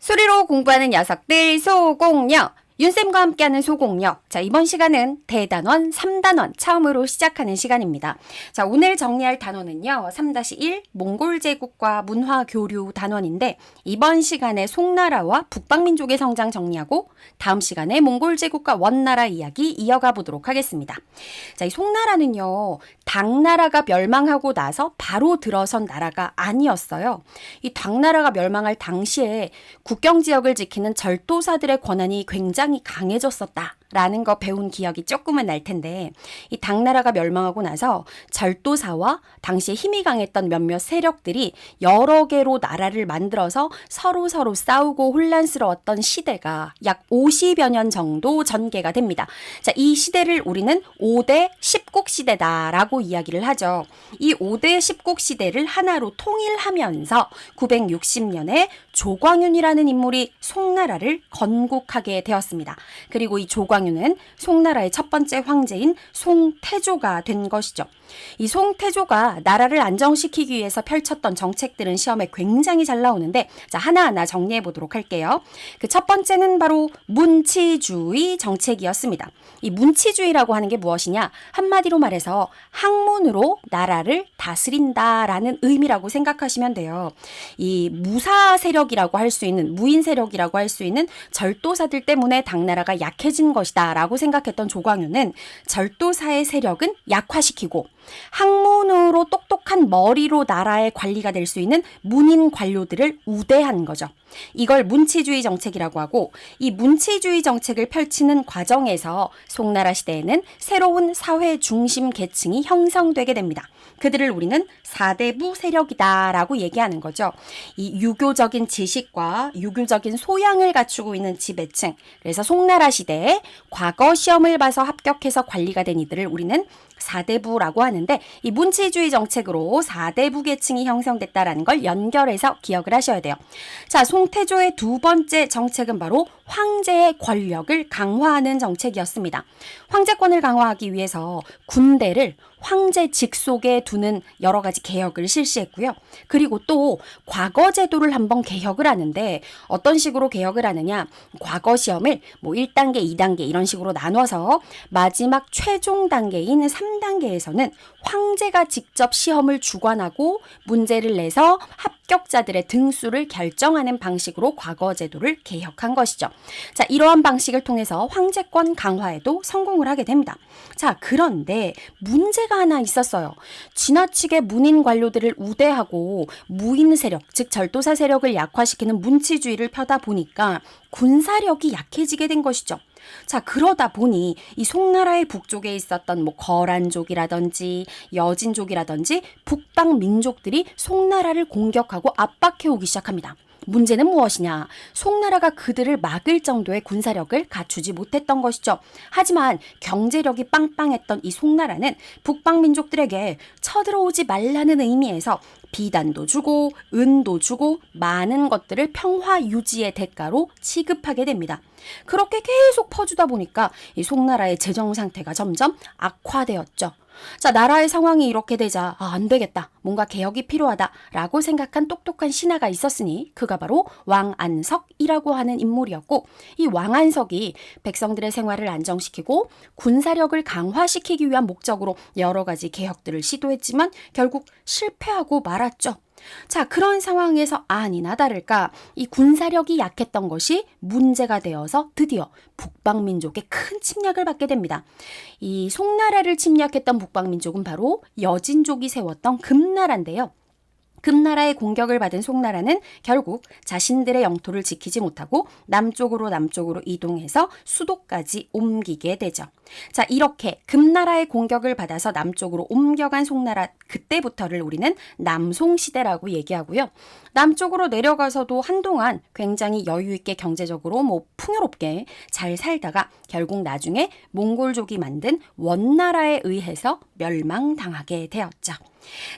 소리로 공부하는 녀석들 소공역. 윤쌤과 함께하는 소공역. 자, 이번 시간은 대단원 3단원 처음으로 시작하는 시간입니다. 자, 오늘 정리할 단원은요. 3-1 몽골 제국과 문화 교류 단원인데 이번 시간에 송나라와 북방민족의 성장 정리하고 다음 시간에 몽골 제국과 원나라 이야기 이어가 보도록 하겠습니다. 자, 이 송나라는요. 당나라가 멸망하고 나서 바로 들어선 나라가 아니었어요. 이 당나라가 멸망할 당시에 국경 지역을 지키는 절도사들의 권한이 굉장히 강해졌었다라는 거 배운 기억이 조금은 날 텐데 이 당나라가 멸망하고 나서 절도사와 당시에 힘이 강했던 몇몇 세력들이 여러 개로 나라를 만들어서 서로 싸우고 혼란스러웠던 시대가 약 50여 년 정도 전개가 됩니다. 자, 이 시대를 우리는 5대 10국 시대다라고 이야기를 하죠. 이 5대 10국 시대를 하나로 통일하면서 960년에 조광윤이라는 인물이 송나라를 건국하게 되었습니다. 그리고 이 조광윤은 송나라의 첫 번째 황제인 송태조가 된 것이죠. 이 송태조가 나라를 안정시키기 위해서 펼쳤던 정책들은 시험에 굉장히 잘 나오는데 자, 하나하나 정리해 보도록 할게요. 그 첫 번째는 바로 문치주의 정책이었습니다. 이 문치주의라고 하는 게 무엇이냐? 한마디로 말해서 학문으로 나라를 다스린다라는 의미라고 생각하시면 돼요. 이 무사 세력이라고 할 수 있는 무인 세력이라고 할 수 있는 절도사들 때문에 당나라가 약해진 것이다 라고 생각했던 조광윤은 절도사의 세력은 약화시키고 학문으로 똑똑한 머리로 나라의 관리가 될 수 있는 문인 관료들을 우대한 거죠. 이걸 문치주의 정책이라고 하고 이 문치주의 정책을 펼치는 과정에서 송나라 시대에는 새로운 사회 중심 계층이 형성되게 됩니다. 그들을 우리는 사대부 세력이다라고 얘기하는 거죠. 이 유교적인 지식과 유교적인 소양을 갖추고 있는 지배층. 그래서 송나라 시대에 과거 시험을 봐서 합격해서 관리가 된 이들을 우리는 사대부라고 하는데 이 문치주의 정책으로 사대부 계층이 형성됐다라는 걸 연결해서 기억을 하셔야 돼요. 자, 송태조의 두 번째 정책은 바로 황제의 권력을 강화하는 정책이었습니다. 황제권을 강화하기 위해서 군대를 황제 직속에 두는 여러 가지 개혁을 실시했고요. 그리고 또 과거 제도를 한번 개혁을 하는데 어떤 식으로 개혁을 하느냐? 과거 시험을 뭐 1단계, 2단계 이런 식으로 나눠서 마지막 최종 단계인 3단계에서는 황제가 직접 시험을 주관하고 문제를 내서 합격자들의 등수를 결정하는 방식으로 과거 제도를 개혁한 것이죠. 자, 이러한 방식을 통해서 황제권 강화에도 성공을 하게 됩니다. 자, 그런데 문제가 하나 있었어요. 지나치게 문인 관료들을 우대하고 무인 세력, 즉 절도사 세력을 약화시키는 문치주의를 펴다 보니까 군사력이 약해지게 된 것이죠. 자, 그러다 보니 이 송나라의 북쪽에 있었던 뭐 거란족이라든지 여진족이라든지 북방 민족들이 송나라를 공격하고 압박해오기 시작합니다. 문제는 무엇이냐? 송나라가 그들을 막을 정도의 군사력을 갖추지 못했던 것이죠. 하지만 경제력이 빵빵했던 이 송나라는 북방 민족들에게 쳐들어오지 말라는 의미에서 비단도 주고 은도 주고 많은 것들을 평화 유지의 대가로 취급하게 됩니다. 그렇게 계속 퍼주다 보니까 이 송나라의 재정 상태가 점점 악화되었죠. 자, 나라의 상황이 이렇게 되자 안 되겠다. 뭔가 개혁이 필요하다라고 생각한 똑똑한 신하가 있었으니 그가 바로 왕안석이라고 하는 인물이었고 이 왕안석이 백성들의 생활을 안정시키고 군사력을 강화시키기 위한 목적으로 여러 가지 개혁들을 시도했지만 결국 실패하고 말았죠. 자, 그런 상황에서 아니나 다를까 이 군사력이 약했던 것이 문제가 되어서 드디어 북방민족의 큰 침략을 받게 됩니다. 이 송나라를 침략했던 북방민족은 바로 여진족이 세웠던 금나라인데요. 금나라의 공격을 받은 송나라는 결국 자신들의 영토를 지키지 못하고 남쪽으로 이동해서 수도까지 옮기게 되죠. 자, 이렇게 금나라의 공격을 받아서 남쪽으로 옮겨간 송나라, 그때부터를 우리는 남송시대라고 얘기하고요. 남쪽으로 내려가서도 한동안 굉장히 여유있게 경제적으로 뭐 풍요롭게 잘 살다가 결국 나중에 몽골족이 만든 원나라에 의해서 멸망당하게 되었죠.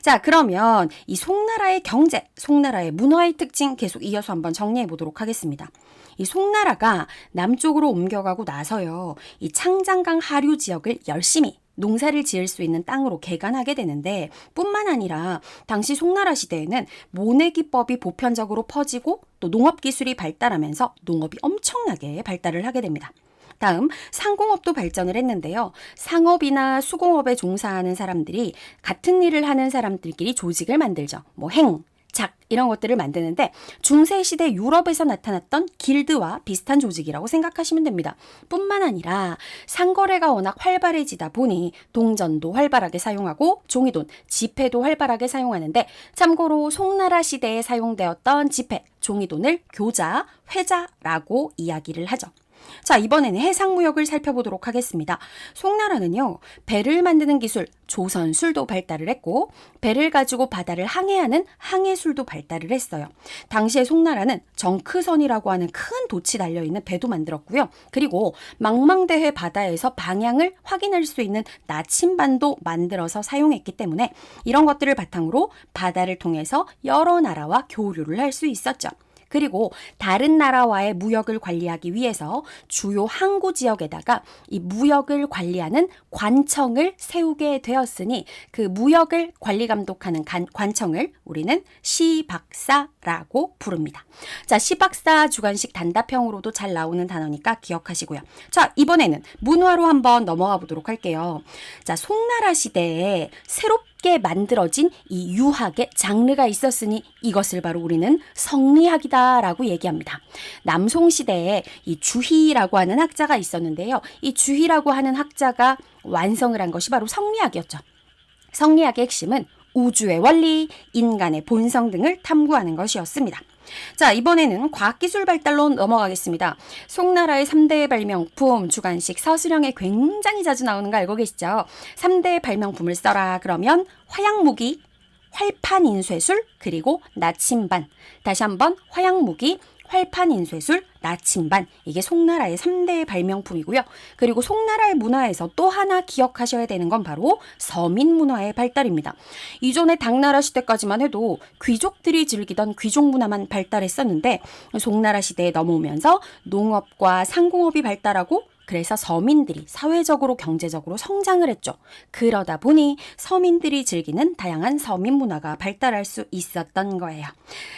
자, 그러면 이 송나라의 경제, 송나라의 문화의 특징 계속 이어서 한번 정리해 보도록 하겠습니다. 이 송나라가 남쪽으로 옮겨가고 나서요, 이 창장강 하류 지역을 열심히 농사를 지을 수 있는 땅으로 개간하게 되는데 뿐만 아니라 당시 송나라 시대에는 모내기법이 보편적으로 퍼지고 또 농업기술이 발달하면서 농업이 엄청나게 발달을 하게 됩니다. 다음 상공업도 발전을 했는데요. 상업이나 수공업에 종사하는 사람들이 같은 일을 하는 사람들끼리 조직을 만들죠. 뭐 행, 작 이런 것들을 만드는데 중세시대 유럽에서 나타났던 길드와 비슷한 조직이라고 생각하시면 됩니다. 뿐만 아니라 상거래가 워낙 활발해지다 보니 동전도 활발하게 사용하고 종이돈, 지폐도 활발하게 사용하는데 참고로 송나라 시대에 사용되었던 지폐, 종이돈을 교자, 회자라고 이야기를 하죠. 자, 이번에는 해상무역을 살펴보도록 하겠습니다. 송나라는요, 배를 만드는 기술, 조선술도 발달을 했고 배를 가지고 바다를 항해하는 항해술도 발달을 했어요. 당시에 송나라는 정크선이라고 하는 큰 돛이 달려있는 배도 만들었고요. 그리고 망망대해 바다에서 방향을 확인할 수 있는 나침반도 만들어서 사용했기 때문에 이런 것들을 바탕으로 바다를 통해서 여러 나라와 교류를 할 수 있었죠. 그리고 다른 나라와의 무역을 관리하기 위해서 주요 항구 지역에다가 이 무역을 관리하는 관청을 세우게 되었으니 그 무역을 관리 감독하는 관청을 우리는 시박사라고 부릅니다. 자, 시박사 주관식 단답형으로도 잘 나오는 단어니까 기억하시고요. 자, 이번에는 문화로 한번 넘어가 보도록 할게요. 자, 송나라 시대에 새롭게 만들어진 이 유학의 장르가 있었으니 이것을 바로 우리는 성리학이다라고 얘기합니다. 남송시대에 이 주희라고 하는 학자가 있었는데요. 이 주희라고 하는 학자가 완성을 한 것이 바로 성리학이었죠. 성리학의 핵심은 우주의 원리, 인간의 본성 등을 탐구하는 것이었습니다. 자, 이번에는 과학기술 발달로 넘어가겠습니다. 송나라의 3대 발명품 주관식 서술형에 굉장히 자주 나오는 거 알고 계시죠? 3대 발명품을 써라 그러면 화약무기, 활판인쇄술, 그리고 나침반. 다시 한번 화약무기, 활판인쇄술, 나침반. 이게 송나라의 3대 발명품이고요. 그리고 송나라의 문화에서 또 하나 기억하셔야 되는 건 바로 서민 문화의 발달입니다. 이전에 당나라 시대까지만 해도 귀족들이 즐기던 귀족 문화만 발달했었는데 송나라 시대에 넘어오면서 농업과 상공업이 발달하고 그래서 서민들이 사회적으로 경제적으로 성장을 했죠. 그러다 보니 서민들이 즐기는 다양한 서민 문화가 발달할 수 있었던 거예요.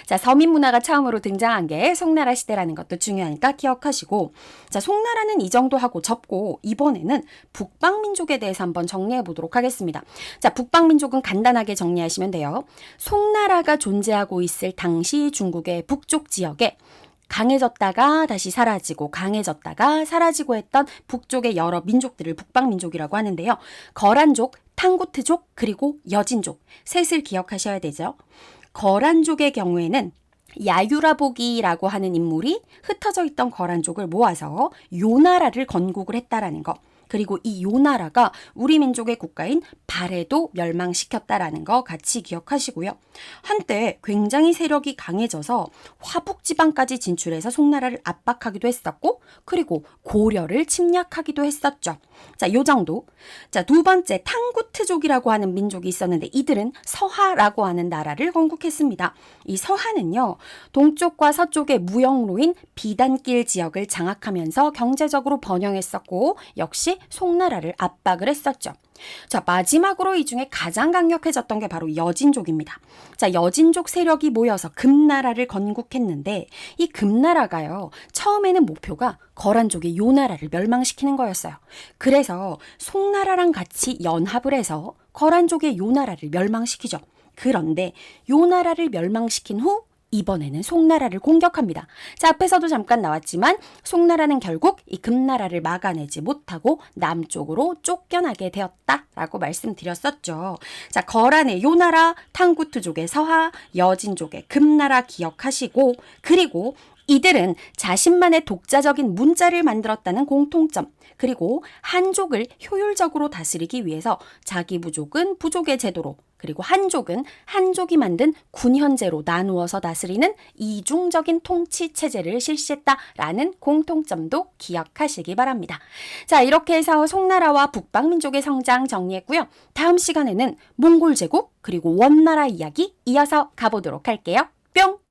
자, 서민 문화가 처음으로 등장한 게 송나라 시대라는 것도 중요하니까 기억하시고, 자, 송나라는 이 정도 하고 접고 이번에는 북방민족에 대해서 한번 정리해 보도록 하겠습니다. 자, 북방민족은 간단하게 정리하시면 돼요. 송나라가 존재하고 있을 당시 중국의 북쪽 지역에 강해졌다가 다시 사라지고 강해졌다가 사라지고 했던 북쪽의 여러 민족들을 북방민족이라고 하는데요. 거란족, 탕구트족, 그리고 여진족 셋을 기억하셔야 되죠. 거란족의 경우에는 야유라보기라고 하는 인물이 흩어져 있던 거란족을 모아서 요나라를 건국을 했다라는 거. 그리고 이 요나라가 우리 민족의 국가인 발해도 멸망시켰다라는 거 같이 기억하시고요. 한때 굉장히 세력이 강해져서 화북지방까지 진출해서 송나라를 압박하기도 했었고 그리고 고려를 침략하기도 했었죠. 자, 요 정도. 자, 두 번째 탕구트족이라고 하는 민족이 있었는데 이들은 서하라고 하는 나라를 건국했습니다. 이 서하는요. 동쪽과 서쪽의 무역로인 비단길 지역을 장악하면서 경제적으로 번영했었고 역시 송나라를 압박을 했었죠. 자, 마지막으로 이 중에 가장 강력해졌던 게 바로 여진족입니다. 자, 여진족 세력이 모여서 금나라를 건국했는데 이 금나라가요. 처음에는 목표가 거란족의 요나라를 멸망시키는 거였어요. 그래서 송나라랑 같이 연합을 해서 거란족의 요나라를 멸망시키죠. 그런데 요나라를 멸망시킨 후 이번에는 송나라를 공격합니다. 자, 앞에서도 잠깐 나왔지만 송나라는 결국 이 금나라를 막아내지 못하고 남쪽으로 쫓겨나게 되었다라고 말씀드렸었죠. 자, 거란의 요나라, 탕구트족의 서하, 여진족의 금나라 기억하시고 그리고 이들은 자신만의 독자적인 문자를 만들었다는 공통점 그리고 한족을 효율적으로 다스리기 위해서 자기 부족은 부족의 제도로 그리고 한족은 한족이 만든 군현제로 나누어서 다스리는 이중적인 통치 체제를 실시했다라는 공통점도 기억하시기 바랍니다. 자, 이렇게 해서 송나라와 북방민족의 성장 정리했고요. 다음 시간에는 몽골 제국 그리고 원나라 이야기 이어서 가보도록 할게요. 뿅!